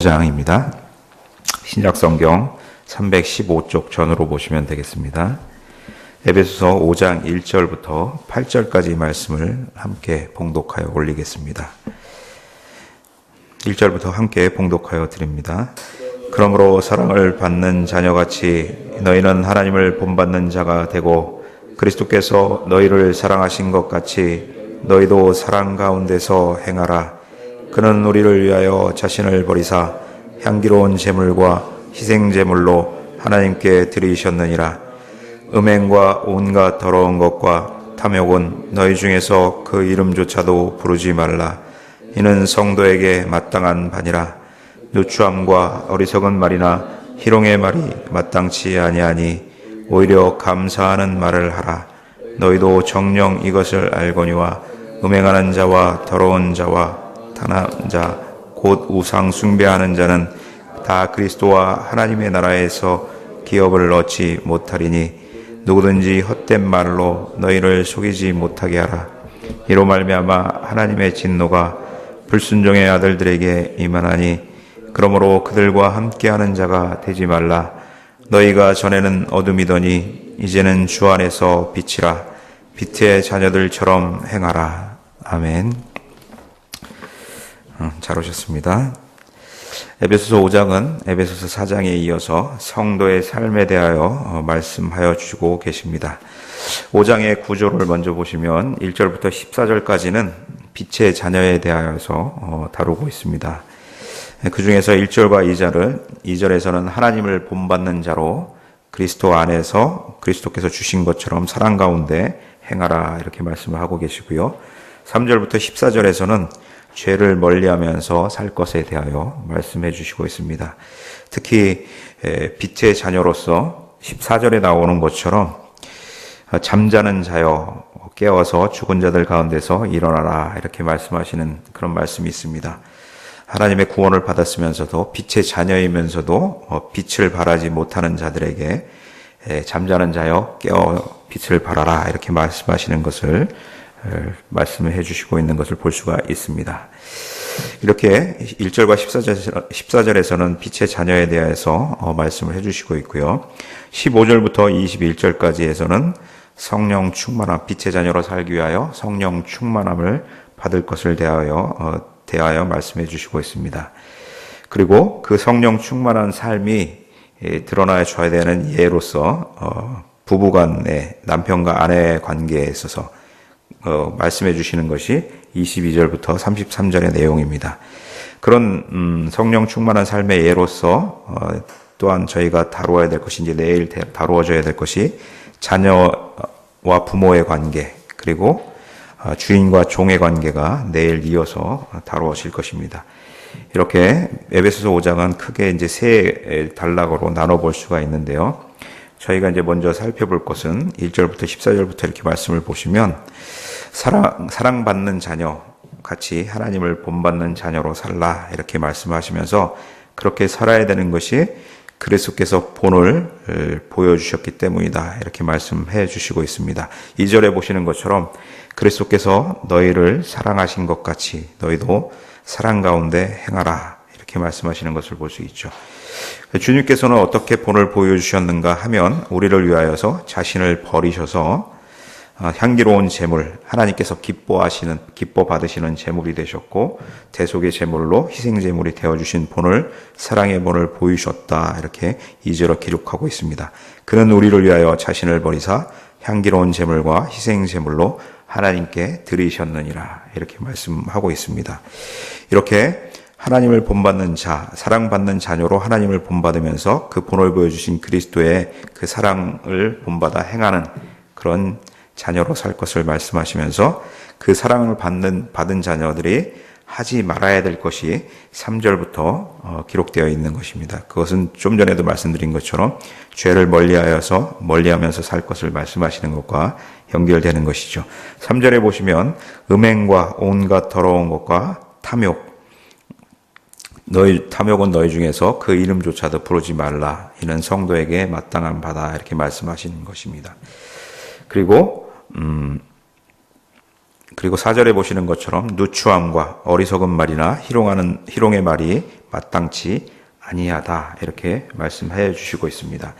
장입니다. 신약성경 315쪽 전으로 보시면 되겠습니다. 에베소서 5장 1절부터 8절까지 말씀을 함께 봉독하여 올리겠습니다. 1절부터 함께 봉독하여 드립니다. 그러므로 사랑을 받는 자녀같이 너희는 하나님을 본받는 자가 되고 그리스도께서 너희를 사랑하신 것 같이 너희도 사랑 가운데서 행하라. 그는 우리를 위하여 자신을 버리사 향기로운 제물과 희생 제물로 하나님께 드리셨느니라. 음행과 온갖 더러운 것과 탐욕은 너희 중에서 그 이름조차도 부르지 말라. 이는 성도에게 마땅한 바니라. 누추함과 어리석은 말이나 희롱의 말이 마땅치 아니하니 오히려 감사하는 말을 하라. 너희도 정녕 이것을 알거니와 음행하는 자와 더러운 자와 탄한 자 곧 우상 숭배하는 자는 다 그리스도와 하나님의 나라에서 기업을 얻지 못하리니 누구든지 헛된 말로 너희를 속이지 못하게 하라. 이로 말미암아 하나님의 진노가 불순종의 아들들에게 임하나니 그러므로 그들과 함께하는 자가 되지 말라. 너희가 전에는 어둠이더니 이제는 주 안에서 빛이라. 빛의 자녀들처럼 행하라. 아멘. 잘 오셨습니다. 에베소서 5장은 에베소서 4장에 이어서 성도의 삶에 대하여 말씀하여 주고 계십니다. 5장의 구조를 먼저 보시면 1절부터 14절까지는 빛의 자녀에 대하여서 다루고 있습니다. 그 중에서 1절과 2절에서는 하나님을 본받는 자로 그리스도 안에서 그리스도께서 주신 것처럼 사랑 가운데 행하라 이렇게 말씀을 하고 계시고요. 3절부터 14절에서는 죄를 멀리하면서 살 것에 대하여 말씀해 주시고 있습니다. 특히 빛의 자녀로서 14절에 나오는 것처럼 잠자는 자여 깨어서 죽은 자들 가운데서 일어나라 이렇게 말씀하시는 그런 말씀이 있습니다. 하나님의 구원을 받았으면서도 빛의 자녀이면서도 빛을 발하지 못하는 자들에게 잠자는 자여 깨어 빛을 발하라 이렇게 말씀하시는 것을 말씀을 해주시고 있는 것을 볼 수가 있습니다. 이렇게 1절과 14절에서는 빛의 자녀에 대해서 말씀을 해주시고 있고요. 15절부터 21절까지에서는 성령 충만함, 빛의 자녀로 살기 위하여 성령 충만함을 받을 것을 대하여 말씀해 주시고 있습니다. 그리고 그 성령 충만한 삶이 드러나 줘야 되는 예로서 부부간의 남편과 아내의 관계에 있어서 말씀해 주시는 것이 22절부터 33절의 내용입니다. 그런 성령 충만한 삶의 예로서 또한 저희가 다루어야 될 것이 이제 내일 다루어져야 될 것이 자녀와 부모의 관계 그리고 주인과 종의 관계가 내일 이어서 다루어질 것입니다. 이렇게 에베소서 5장은 크게 이제 세 단락으로 나눠 볼 수가 있는데요. 저희가 이제 먼저 살펴볼 것은 1절부터 14절부터 이렇게 말씀을 보시면 사랑받는 자녀 같이 하나님을 본받는 자녀로 살라 이렇게 말씀하시면서 그렇게 살아야 되는 것이 그리스도께서 본을 보여주셨기 때문이다 이렇게 말씀해 주시고 있습니다. 2절에 보시는 것처럼 그리스도께서 너희를 사랑하신 것 같이 너희도 사랑 가운데 행하라 이렇게 말씀하시는 것을 볼 수 있죠. 주님께서는 어떻게 본을 보여주셨는가 하면 우리를 위하여서 자신을 버리셔서 향기로운 제물, 하나님께서 기뻐 받으시는 제물이 되셨고 대속의 제물로 희생 제물이 되어주신 본을 사랑의 본을 보이셨다 이렇게 2절로 기록하고 있습니다. 그는 우리를 위하여 자신을 버리사 향기로운 제물과 희생 제물로 하나님께 드리셨느니라 이렇게 말씀하고 있습니다. 이렇게 하나님을 본받는 자, 사랑받는 자녀로 하나님을 본받으면서 그 본을 보여주신 그리스도의 그 사랑을 본받아 행하는 그런 자녀로 살 것을 말씀하시면서 그 사랑을 받은 자녀들이 하지 말아야 될 것이 3절부터 기록되어 있는 것입니다. 그것은 좀 전에도 말씀드린 것처럼 죄를 멀리하면서 살 것을 말씀하시는 것과 연결되는 것이죠. 3절에 보시면 음행과 온갖 더러운 것과 탐욕은 너희 중에서 그 이름조차도 부르지 말라. 이는 성도에게 마땅한 바다. 이렇게 말씀하시는 것입니다. 그리고 그리고 4절에 보시는 것처럼 누추함과 어리석은 말이나 희롱의 말이 마땅치 아니하다 이렇게 말씀해 주시고 있습니다.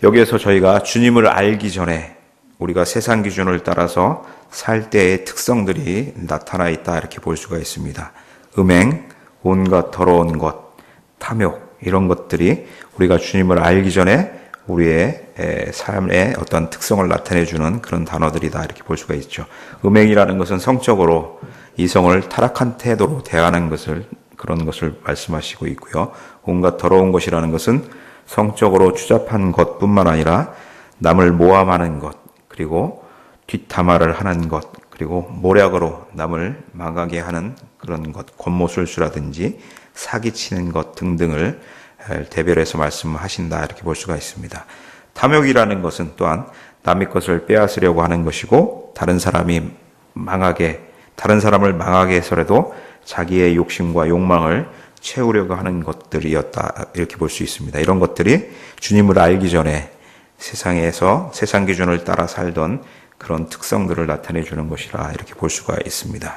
여기에서 저희가 주님을 알기 전에 우리가 세상 기준을 따라서 살 때의 특성들이 나타나 있다 이렇게 볼 수가 있습니다. 음행, 온갖 더러운 것, 탐욕 이런 것들이 우리가 주님을 알기 전에 우리의 삶의 어떤 특성을 나타내주는 그런 단어들이다 이렇게 볼 수가 있죠. 음행이라는 것은 성적으로 이성을 타락한 태도로 대하는 그런 것을 말씀하시고 있고요. 온갖 더러운 것이라는 것은 성적으로 추잡한 것뿐만 아니라 남을 모함하는 것, 그리고 뒷담화를 하는 것, 그리고 모략으로 남을 망하게 하는 그런 것, 권모술수라든지 사기치는 것 등등을 대별해서 말씀하신다 이렇게 볼 수가 있습니다. 탐욕이라는 것은 또한 남의 것을 빼앗으려고 하는 것이고 다른 사람을 망하게 해서라도 자기의 욕심과 욕망을 채우려고 하는 것들이었다 이렇게 볼 수 있습니다. 이런 것들이 주님을 알기 전에 세상에서 세상 기준을 따라 살던 그런 특성들을 나타내 주는 것이라 이렇게 볼 수가 있습니다.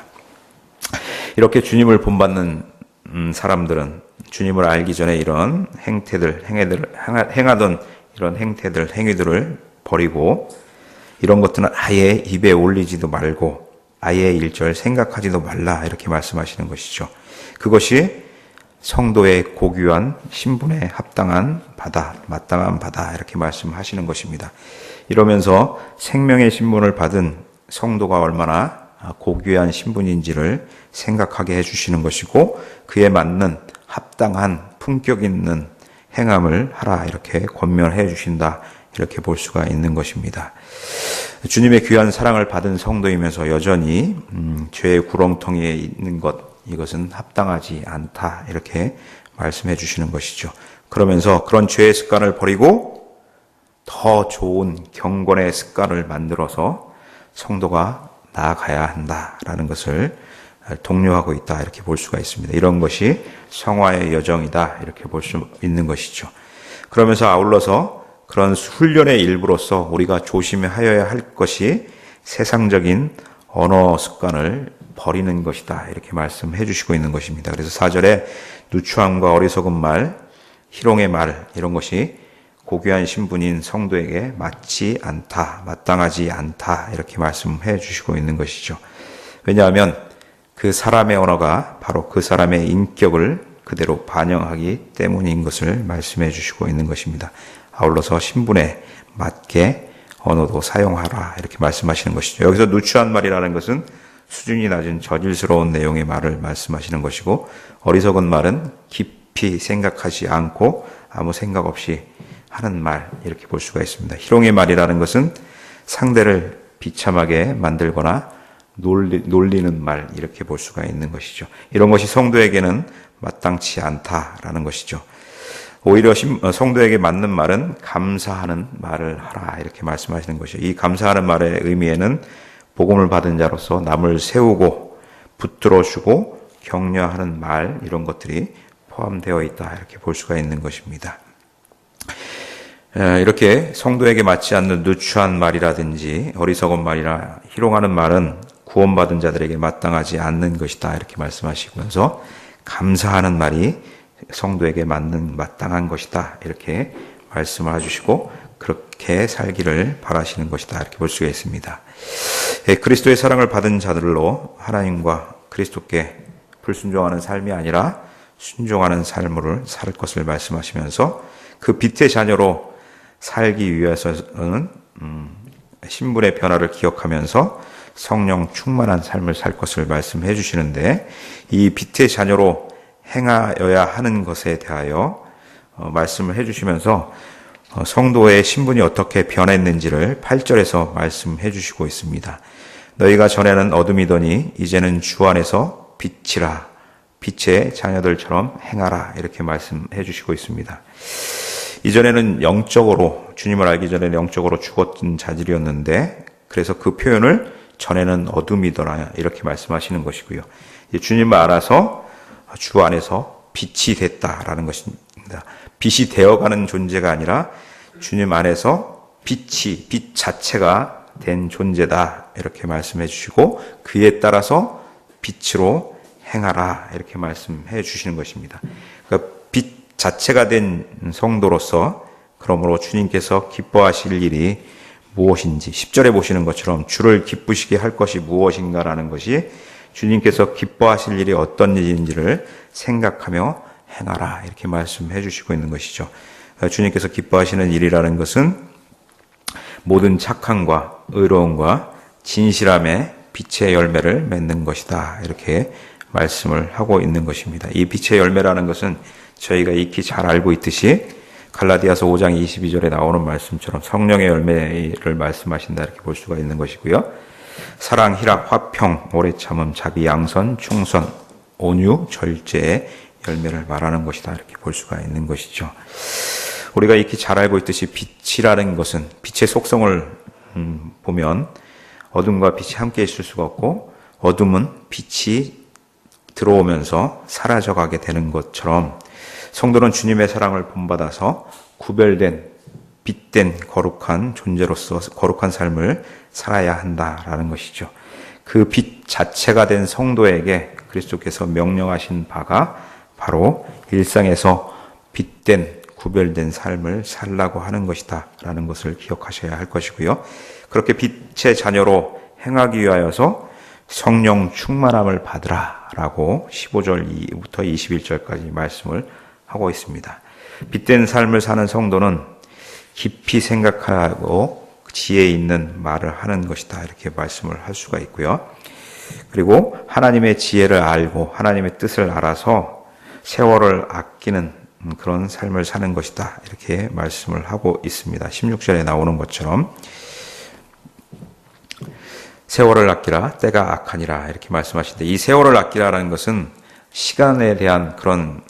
이렇게 주님을 본받는 사람들은 주님을 알기 전에 이런 행하던 이런 행위들을 버리고 이런 것들은 아예 입에 올리지도 말고 아예 일절 생각하지도 말라 이렇게 말씀하시는 것이죠. 그것이 성도의 고귀한 신분에 합당한 바다, 마땅한 바다 이렇게 말씀하시는 것입니다. 이러면서 생명의 신분을 받은 성도가 얼마나 고귀한 신분인지를 생각하게 해주시는 것이고 그에 맞는 합당한 품격 있는 행함을 하라 이렇게 권면해 주신다 이렇게 볼 수가 있는 것입니다. 주님의 귀한 사랑을 받은 성도이면서 여전히 죄의 구렁텅이에 있는 이것은 합당하지 않다 이렇게 말씀해 주시는 것이죠. 그러면서 그런 죄의 습관을 버리고 더 좋은 경건의 습관을 만들어서 성도가 나아가야 한다라는 것을 독려하고 있다 이렇게 볼 수가 있습니다. 이런 것이 성화의 여정이다 이렇게 볼 수 있는 것이죠. 그러면서 아울러서 그런 훈련의 일부로서 우리가 조심하여야 할 것이 세상적인 언어 습관을 버리는 것이다 이렇게 말씀해 주시고 있는 것입니다. 그래서 4절에 누추함과 어리석은 말, 희롱의 말 이런 것이 고귀한 신분인 성도에게 맞지 않다, 마땅하지 않다 이렇게 말씀해 주시고 있는 것이죠. 왜냐하면 그 사람의 언어가 바로 그 사람의 인격을 그대로 반영하기 때문인 것을 말씀해 주시고 있는 것입니다. 아울러서 신분에 맞게 언어도 사용하라 이렇게 말씀하시는 것이죠. 여기서 누추한 말이라는 것은 수준이 낮은 저질스러운 내용의 말을 말씀하시는 것이고 어리석은 말은 깊이 생각하지 않고 아무 생각 없이 하는 말 이렇게 볼 수가 있습니다. 희롱의 말이라는 것은 상대를 비참하게 만들거나 놀리는 말 이렇게 볼 수가 있는 것이죠. 이런 것이 성도에게는 마땅치 않다라는 것이죠. 오히려 성도에게 맞는 말은 감사하는 말을 하라 이렇게 말씀하시는 것이죠. 이 감사하는 말의 의미에는 복음을 받은 자로서 남을 세우고 붙들어주고 격려하는 말 이런 것들이 포함되어 있다 이렇게 볼 수가 있는 것입니다. 이렇게 성도에게 맞지 않는 누추한 말이라든지 어리석은 말이나 희롱하는 말은 구원받은 자들에게 마땅하지 않는 것이다 이렇게 말씀하시면서 감사하는 말이 성도에게 맞는 마땅한 것이다 이렇게 말씀을 해주시고 그렇게 살기를 바라시는 것이다 이렇게 볼 수가 있습니다. 그리스도의 사랑을 받은 자들로 하나님과 그리스도께 불순종하는 삶이 아니라 순종하는 삶을 살 것을 말씀하시면서 그 빛의 자녀로 살기 위해서는 신분의 변화를 기억하면서 성령 충만한 삶을 살 것을 말씀해 주시는데 이 빛의 자녀로 행하여야 하는 것에 대하여 말씀을 해 주시면서 성도의 신분이 어떻게 변했는지를 8절에서 말씀해 주시고 있습니다. 너희가 전에는 어둠이더니 이제는 주 안에서 빛이라 빛의 자녀들처럼 행하라 이렇게 말씀해 주시고 있습니다. 이전에는 영적으로 주님을 알기 전에는 영적으로 죽었던 자들이었는데 그래서 그 표현을 전에는 어둠이더라 이렇게 말씀하시는 것이고요. 주님을 알아서 주 안에서 빛이 됐다라는 것입니다. 빛이 되어가는 존재가 아니라 주님 안에서 빛 자체가 된 존재다 이렇게 말씀해 주시고 그에 따라서 빛으로 행하라 이렇게 말씀해 주시는 것입니다. 그러니까 빛 자체가 된 성도로서 그러므로 주님께서 기뻐하실 일이 무엇인지 10절에 보시는 것처럼 주를 기쁘시게 할 것이 무엇인가라는 것이 주님께서 기뻐하실 일이 어떤 일인지를 생각하며 행하라 이렇게 말씀해 주시고 있는 것이죠. 주님께서 기뻐하시는 일이라는 것은 모든 착함과 의로움과 진실함의 빛의 열매를 맺는 것이다 이렇게 말씀을 하고 있는 것입니다. 이 빛의 열매라는 것은 저희가 익히 잘 알고 있듯이 갈라디아서 5장 22절에 나오는 말씀처럼 성령의 열매를 말씀하신다 이렇게 볼 수가 있는 것이고요. 사랑, 희락, 화평, 오래 참음, 자비, 양선, 충선, 온유, 절제의 열매를 말하는 것이다 이렇게 볼 수가 있는 것이죠. 우리가 익히 잘 알고 있듯이 빛이라는 것은 빛의 속성을 보면 어둠과 빛이 함께 있을 수가 없고 어둠은 빛이 들어오면서 사라져가게 되는 것처럼 성도는 주님의 사랑을 본받아서 구별된 빛된 거룩한 존재로서 거룩한 삶을 살아야 한다라는 것이죠. 그 빛 자체가 된 성도에게 그리스도께서 명령하신 바가 바로 일상에서 빛된 구별된 삶을 살라고 하는 것이다 라는 것을 기억하셔야 할 것이고요. 그렇게 빛의 자녀로 행하기 위하여서 성령 충만함을 받으라 라고 15절부터 21절까지 말씀을 하고 있습니다. 빛된 삶을 사는 성도는 깊이 생각하고 지혜 있는 말을 하는 것이다 이렇게 말씀을 할 수가 있고요. 그리고 하나님의 지혜를 알고 하나님의 뜻을 알아서 세월을 아끼는 그런 삶을 사는 것이다 이렇게 말씀을 하고 있습니다. 16절에 나오는 것처럼 세월을 아끼라 때가 악하니라 이렇게 말씀하시는데 이 세월을 아끼라라는 것은 시간에 대한 그런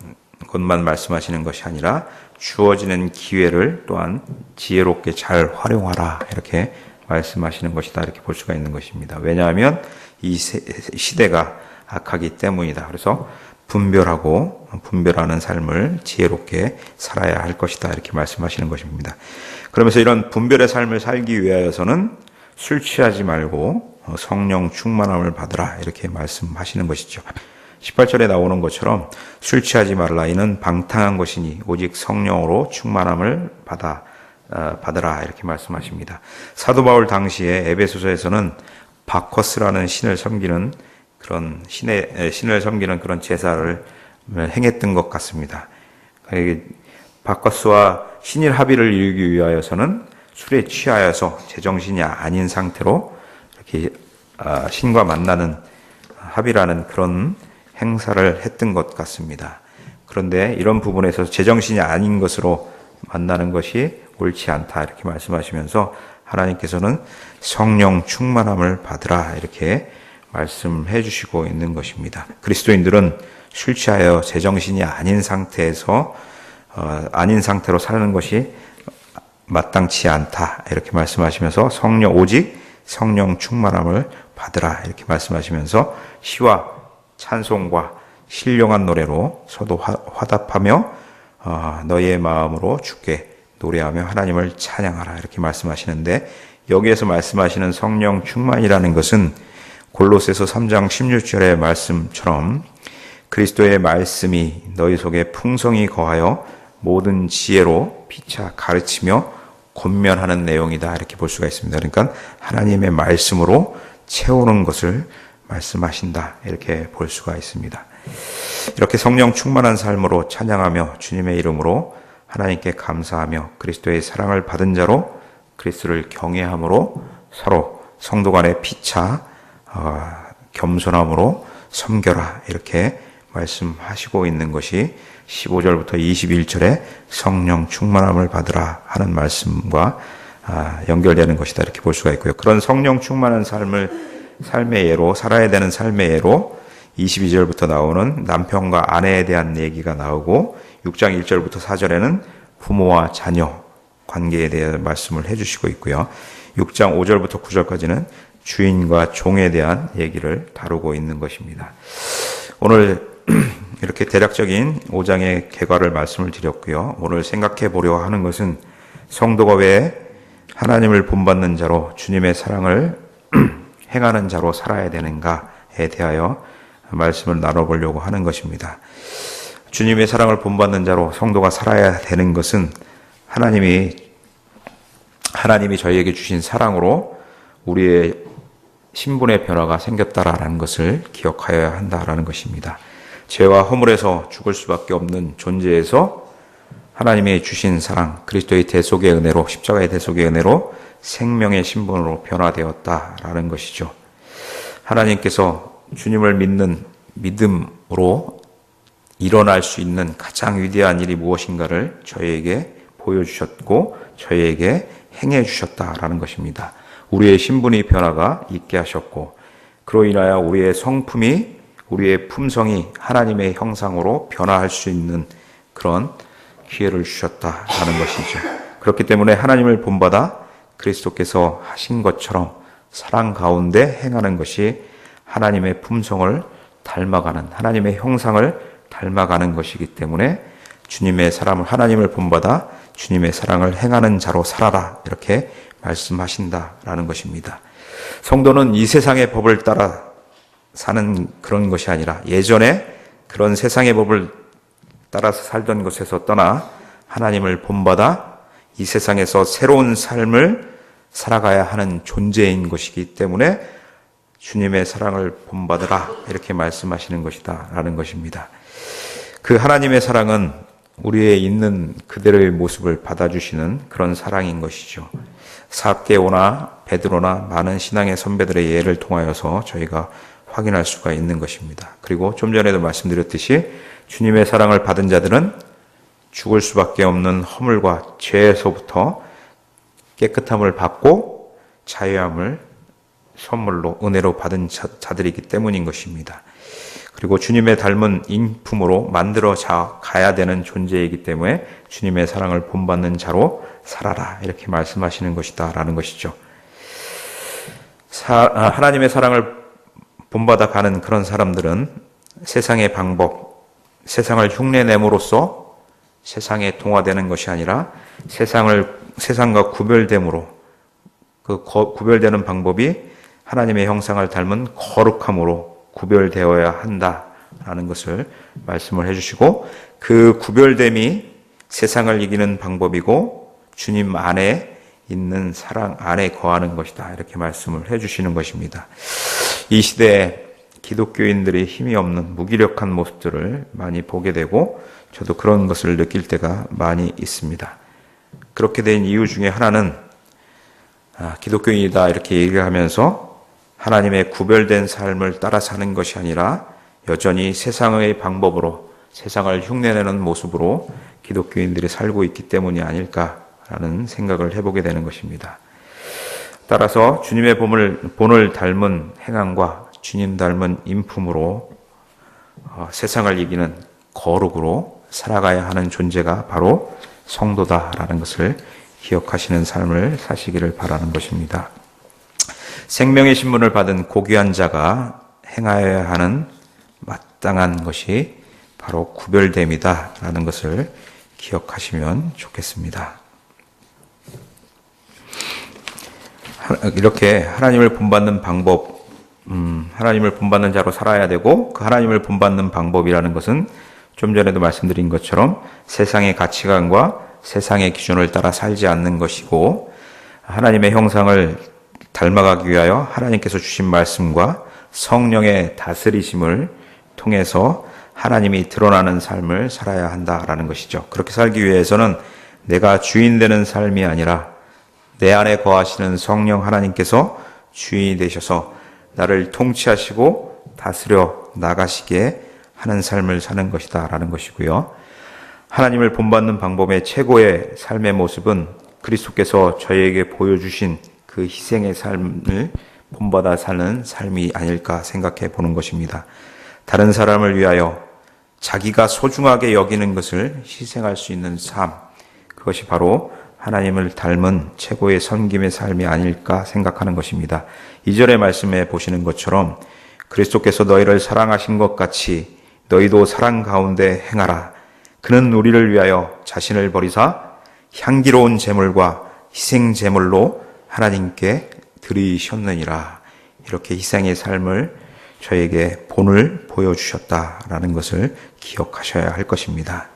것만 말씀하시는 것이 아니라 주어지는 기회를 또한 지혜롭게 잘 활용하라 이렇게 말씀하시는 것이다 이렇게 볼 수가 있는 것입니다. 왜냐하면 이 시대가 악하기 때문이다. 그래서 분별하는 삶을 지혜롭게 살아야 할 것이다 이렇게 말씀하시는 것입니다. 그러면서 이런 분별의 삶을 살기 위하여서는 술 취하지 말고 성령 충만함을 받으라 이렇게 말씀하시는 것이죠. 18절에 나오는 것처럼 술 취하지 말라 이는 방탕한 것이니 오직 성령으로 충만함을 받으라 이렇게 말씀하십니다. 사도 바울 당시에 에베소서에서는 바커스라는 신을 섬기는 그런 신을 섬기는 그런 제사를 행했던 것 같습니다. 바커스와 신일 합의를 이루기 위하여서는 술에 취하여서 제정신이 아닌 상태로 이렇게 신과 만나는 합의라는 그런 행사를 했던 것 같습니다. 그런데 이런 부분에서 제정신이 아닌 것으로 만나는 것이 옳지 않다 이렇게 말씀하시면서 하나님께서는 성령 충만함을 받으라 이렇게 말씀해 주시고 있는 것입니다. 그리스도인들은 술 취하여 제정신이 아닌 상태에서 아닌 상태로 사는 것이 마땅치 않다 이렇게 말씀하시면서 오직 성령 충만함을 받으라 이렇게 말씀하시면서 시와 찬송과 신령한 노래로 서로 화답하며 너희의 마음으로 주께 노래하며 하나님을 찬양하라 이렇게 말씀하시는데 여기에서 말씀하시는 성령 충만이라는 것은 골로새서 3장 16절의 말씀처럼 그리스도의 말씀이 너희 속에 풍성히 거하여 모든 지혜로 피차 가르치며 권면하는 내용이다 이렇게 볼 수가 있습니다. 그러니까 하나님의 말씀으로 채우는 것을 말씀하신다 이렇게 볼 수가 있습니다. 이렇게 성령 충만한 삶으로 찬양하며 주님의 이름으로 하나님께 감사하며 그리스도의 사랑을 받은 자로 그리스도를 경외함으로 서로 성도 간에 피차 겸손함으로 섬겨라 이렇게 말씀하시고 있는 것이 15절부터 21절에 성령 충만함을 받으라 하는 말씀과 연결되는 것이다 이렇게 볼 수가 있고요. 그런 성령 충만한 삶의 예로 살아야 되는 삶의 예로 22절부터 나오는 남편과 아내에 대한 얘기가 나오고 6장 1절부터 4절에는 부모와 자녀 관계에 대한 말씀을 해주시고 있고요. 6장 5절부터 9절까지는 주인과 종에 대한 얘기를 다루고 있는 것입니다. 오늘 이렇게 대략적인 5장의 개괄을 말씀을 드렸고요. 오늘 생각해 보려 하는 것은 성도가 왜 하나님을 본받는 자로 주님의 사랑을 행하는 자로 살아야 되는가에 대하여 말씀을 나눠보려고 하는 것입니다. 주님의 사랑을 본받는 자로 성도가 살아야 되는 것은 하나님이 저희에게 주신 사랑으로 우리의 신분의 변화가 생겼다라는 것을 기억하여야 한다라는 것입니다. 죄와 허물에서 죽을 수밖에 없는 존재에서 하나님의 주신 사랑, 그리스도의 대속의 은혜로, 십자가의 대속의 은혜로 생명의 신분으로 변화되었다라는 것이죠. 하나님께서 주님을 믿는 믿음으로 일어날 수 있는 가장 위대한 일이 무엇인가를 저희에게 보여주셨고 저희에게 행해 주셨다라는 것입니다. 우리의 신분의 변화가 있게 하셨고 그로 인하여 우리의 성품이, 우리의 품성이 하나님의 형상으로 변화할 수 있는 그런 기회를 주셨다라는 것이죠. 그렇기 때문에 하나님을 본받아 그리스도께서 하신 것처럼 사랑 가운데 행하는 것이 하나님의 품성을 닮아가는, 하나님의 형상을 닮아가는 것이기 때문에 주님의 사랑을, 하나님을 본받아 주님의 사랑을 행하는 자로 살아라, 이렇게 말씀하신다라는 것입니다. 성도는 이 세상의 법을 따라 사는 그런 것이 아니라 예전에 그런 세상의 법을 따라서 살던 것에서 떠나 하나님을 본받아 이 세상에서 새로운 삶을 살아가야 하는 존재인 것이기 때문에 주님의 사랑을 본받으라, 이렇게 말씀하시는 것이다 라는 것입니다. 그 하나님의 사랑은 우리의 있는 그대로의 모습을 받아주시는 그런 사랑인 것이죠. 삭개오나 베드로나 많은 신앙의 선배들의 예를 통하여서 저희가 확인할 수가 있는 것입니다. 그리고 좀 전에도 말씀드렸듯이 주님의 사랑을 받은 자들은 죽을 수밖에 없는 허물과 죄에서부터 깨끗함을 받고 자유함을 선물로, 은혜로 받은 자들이기 때문인 것입니다. 그리고 주님의 닮은 인품으로 만들어 가야 되는 존재이기 때문에 주님의 사랑을 본받는 자로 살아라, 이렇게 말씀하시는 것이다 라는 것이죠. 하나님의 사랑을 본받아 가는 그런 사람들은 세상의 방법, 세상을 흉내냄으로써 세상에 동화되는 것이 아니라 세상과 구별됨으로, 그 구별되는 방법이 하나님의 형상을 닮은 거룩함으로 구별되어야 한다라는 것을 말씀을 해주시고, 그 구별됨이 세상을 이기는 방법이고 주님 안에 있는 사랑 안에 거하는 것이다, 이렇게 말씀을 해주시는 것입니다. 이 시대에 기독교인들이 힘이 없는 무기력한 모습들을 많이 보게 되고 저도 그런 것을 느낄 때가 많이 있습니다. 그렇게 된 이유 중에 하나는 기독교인이다 이렇게 얘기를 하면서 하나님의 구별된 삶을 따라 사는 것이 아니라 여전히 세상의 방법으로, 세상을 흉내내는 모습으로 기독교인들이 살고 있기 때문이 아닐까라는 생각을 해보게 되는 것입니다. 따라서 주님의 본을 닮은 행함과 주님 닮은 인품으로 세상을 이기는 거룩으로 살아가야 하는 존재가 바로 성도다라는 것을 기억하시는 삶을 사시기를 바라는 것입니다. 생명의 신분을 받은 고귀한 자가 행하여야 하는 마땅한 것이 바로 구별됨이다라는 것을 기억하시면 좋겠습니다. 이렇게 하나님을 본받는 방법, 하나님을 본받는 자로 살아야 되고, 그 하나님을 본받는 방법이라는 것은 좀 전에도 말씀드린 것처럼 세상의 가치관과 세상의 기준을 따라 살지 않는 것이고, 하나님의 형상을 닮아가기 위하여 하나님께서 주신 말씀과 성령의 다스리심을 통해서 하나님이 드러나는 삶을 살아야 한다라는 것이죠. 그렇게 살기 위해서는 내가 주인 되는 삶이 아니라 내 안에 거하시는 성령 하나님께서 주인이 되셔서 나를 통치하시고 다스려 나가시게 하는 삶을 사는 것이다 라는 것이고요. 하나님을 본받는 방법의 최고의 삶의 모습은 그리스도께서 저희에게 보여주신 그 희생의 삶을 본받아 사는 삶이 아닐까 생각해 보는 것입니다. 다른 사람을 위하여 자기가 소중하게 여기는 것을 희생할 수 있는 삶, 그것이 바로 하나님을 닮은 최고의 섬김의 삶이 아닐까 생각하는 것입니다. 2절의 말씀에 보시는 것처럼 그리스도께서 너희를 사랑하신 것 같이 너희도 사랑 가운데 행하라. 그는 우리를 위하여 자신을 버리사 향기로운 제물과 희생 제물로 하나님께 드리셨느니라. 이렇게 희생의 삶을 저에게 본을 보여주셨다라는 것을 기억하셔야 할 것입니다.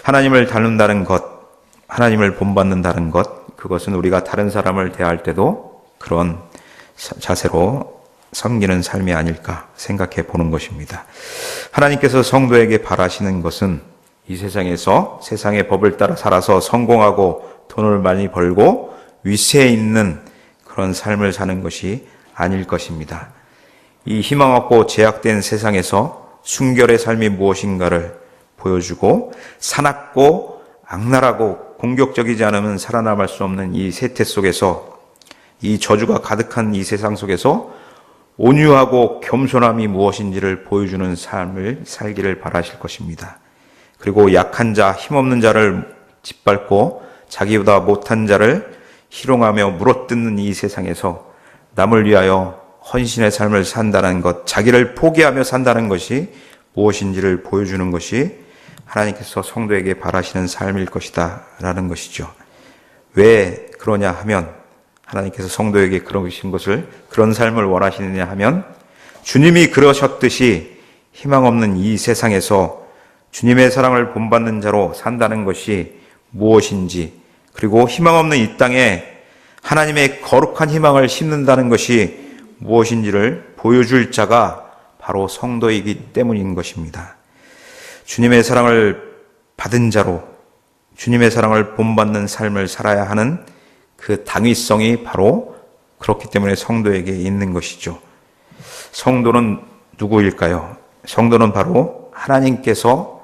하나님을 닮는다는 것, 하나님을 본받는다는 것, 그것은 우리가 다른 사람을 대할 때도 그런 자세로 섬기는 삶이 아닐까 생각해 보는 것입니다. 하나님께서 성도에게 바라시는 것은 이 세상에서 세상의 법을 따라 살아서 성공하고 돈을 많이 벌고 위세에 있는 그런 삶을 사는 것이 아닐 것입니다. 이 희망 없고 제약된 세상에서 순결의 삶이 무엇인가를 보여주고 사납고 악랄하고 공격적이지 않으면 살아남을 수 없는 이 세태 속에서, 이 저주가 가득한 이 세상 속에서 온유하고 겸손함이 무엇인지를 보여주는 삶을 살기를 바라실 것입니다. 그리고 약한 자, 힘없는 자를 짓밟고 자기보다 못한 자를 희롱하며 물어뜯는 이 세상에서 남을 위하여 헌신의 삶을 산다는 것, 자기를 포기하며 산다는 것이 무엇인지를 보여주는 것이 하나님께서 성도에게 바라시는 삶일 것이다 라는 것이죠. 왜 그러냐 하면, 하나님께서 성도에게 그러신 것을, 그런 삶을 원하시느냐 하면, 주님이 그러셨듯이 희망 없는 이 세상에서 주님의 사랑을 본받는 자로 산다는 것이 무엇인지, 그리고 희망 없는 이 땅에 하나님의 거룩한 희망을 심는다는 것이 무엇인지를 보여줄 자가 바로 성도이기 때문인 것입니다. 주님의 사랑을 받은 자로 주님의 사랑을 본받는 삶을 살아야 하는 그 당위성이 바로 그렇기 때문에 성도에게 있는 것이죠. 성도는 누구일까요? 성도는 바로 하나님께서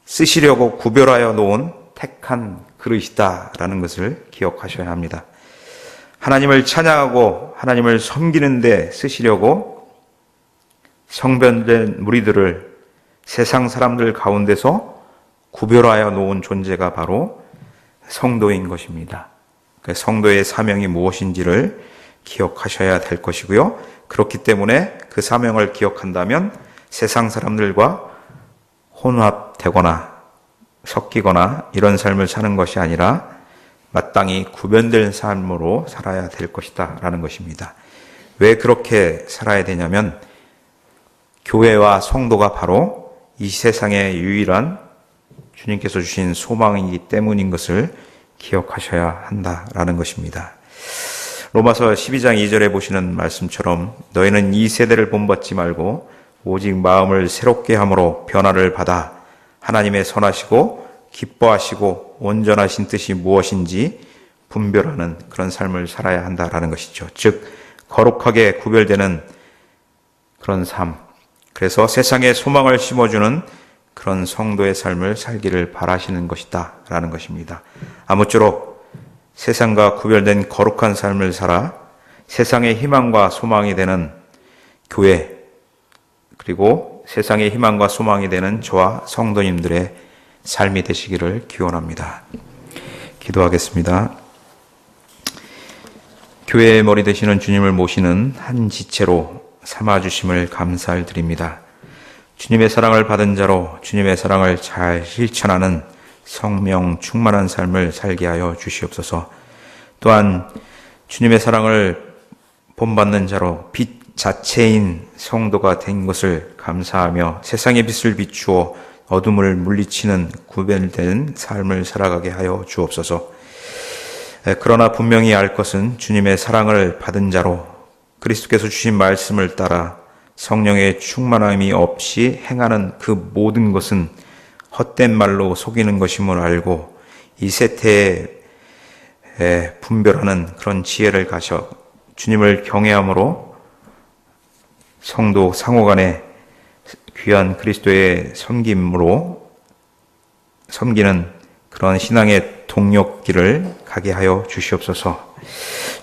쓰시려고 구별하여 놓은 택한 그릇이다라는 것을 기억하셔야 합니다. 하나님을 찬양하고 하나님을 섬기는 데 쓰시려고 성별된 무리들을 세상 사람들 가운데서 구별하여 놓은 존재가 바로 성도인 것입니다. 성도의 사명이 무엇인지를 기억하셔야 될 것이고요. 그렇기 때문에 그 사명을 기억한다면 세상 사람들과 혼합되거나 섞이거나 이런 삶을 사는 것이 아니라 마땅히 구별된 삶으로 살아야 될 것이다 라는 것입니다. 왜 그렇게 살아야 되냐면 교회와 성도가 바로 이 세상의 유일한 주님께서 주신 소망이기 때문인 것을 기억하셔야 한다라는 것입니다. 로마서 12장 2절에 보시는 말씀처럼 너희는 이 세대를 본받지 말고 오직 마음을 새롭게 함으로 변화를 받아 하나님의 선하시고 기뻐하시고 온전하신 뜻이 무엇인지 분별하는 그런 삶을 살아야 한다라는 것이죠. 즉 거룩하게 구별되는 그런 삶, 그래서 세상에 소망을 심어주는 그런 성도의 삶을 살기를 바라시는 것이다 라는 것입니다. 아무쪼록 세상과 구별된 거룩한 삶을 살아 세상의 희망과 소망이 되는 교회, 그리고 세상의 희망과 소망이 되는 저와 성도님들의 삶이 되시기를 기원합니다. 기도하겠습니다. 교회의 머리 되시는 주님을 모시는 한 지체로 삼아주심을 감사를 드립니다. 주님의 사랑을 받은 자로 주님의 사랑을 잘 실천하는 성령 충만한 삶을 살게 하여 주시옵소서. 또한 주님의 사랑을 본받는 자로 빛 자체인 성도가 된 것을 감사하며 세상의 빛을 비추어 어둠을 물리치는 구별된 삶을 살아가게 하여 주옵소서. 그러나 분명히 알 것은 주님의 사랑을 받은 자로 그리스도께서 주신 말씀을 따라 성령의 충만함이 없이 행하는 그 모든 것은 헛된 말로 속이는 것임을 알고 이 세태에 분별하는 그런 지혜를 가셔 주님을 경외함으로 성도 상호간에 귀한 그리스도의 섬김으로 섬기는 그런 신앙의 동력길을 가게 하여 주시옵소서.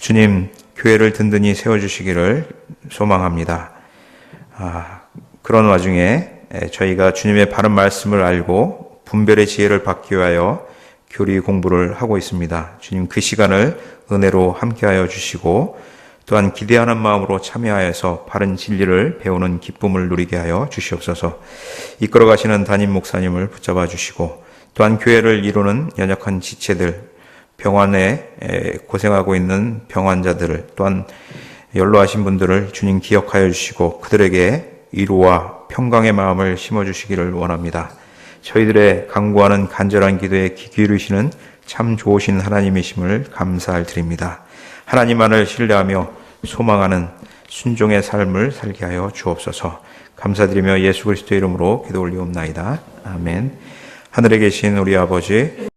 주님, 교회를 든든히 세워주시기를 소망합니다. 그런 와중에 저희가 주님의 바른 말씀을 알고 분별의 지혜를 받기 위하여 교리 공부를 하고 있습니다. 주님 그 시간을 은혜로 함께하여 주시고 또한 기대하는 마음으로 참여하여서 바른 진리를 배우는 기쁨을 누리게 하여 주시옵소서. 이끌어 가시는 담임 목사님을 붙잡아 주시고 또한 교회를 이루는 연약한 지체들 병환에 고생하고 있는 병환자들을 또한 연로하신 분들을 주님 기억하여 주시고 그들에게 위로와 평강의 마음을 심어주시기를 원합니다. 저희들의 간구하는 간절한 기도에 귀 기울이시는 참 좋으신 하나님이심을 감사를 드립니다. 하나님만을 신뢰하며 소망하는 순종의 삶을 살게 하여 주옵소서. 감사드리며 예수 그리스도의 이름으로 기도 올리옵나이다. 아멘. 하늘에 계신 우리 아버지